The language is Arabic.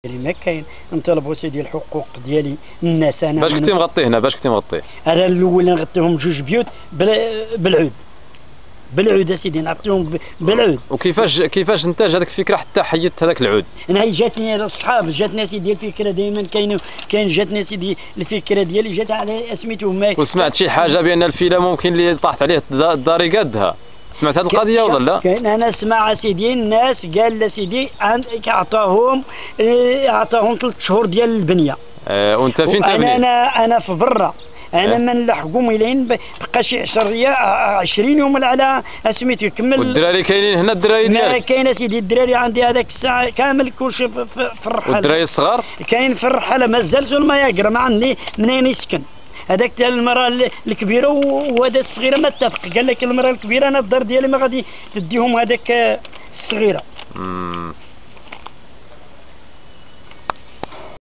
ما كاين نطلبوا سيدي الحقوق ديالي الناس. انا باش كنتي مغطيه هنا، باش كنتي مغطيه؟ انا الاول نغطيهم جوج بيوت بالعود، بالعود اسيدي نعطيهم بالعود. وكيفاش انت جاتك الفكره حتى حيدت هذاك العود؟ انا جاتني الصحاب، جاتني سيدي الفكره دائما كاين جاتني سيدي الفكره ديالي جات على سميتو ما. وسمعت شي حاجه بان الفيله ممكن اللي طاحت عليه الدار قادها؟ سمعت هذه القضيه ولا لا؟ كاين انا اسمع سيدي الناس قال سيدي عطاهم 3 شهور ديال البنيه. وانت فين تبني؟ انا في برا، انا ما نلحقهم الين بقى شي 20 يوم على سميتو يكمل. والدراري كاينين هنا؟ الدراري ديالك كاين سيدي الدراري عندي هذاك الساعه كامل كلشي في الرحله. والدراري الصغار كاين في الرحله مازال ما يقرا، ما عندي منين يسكن. هذاك تاع المراه الكبيره وهذا الصغيره ما اتفق، قال لك المراه الكبيره انا الدار ديالي ما غادي تديهم هذاك الصغيره.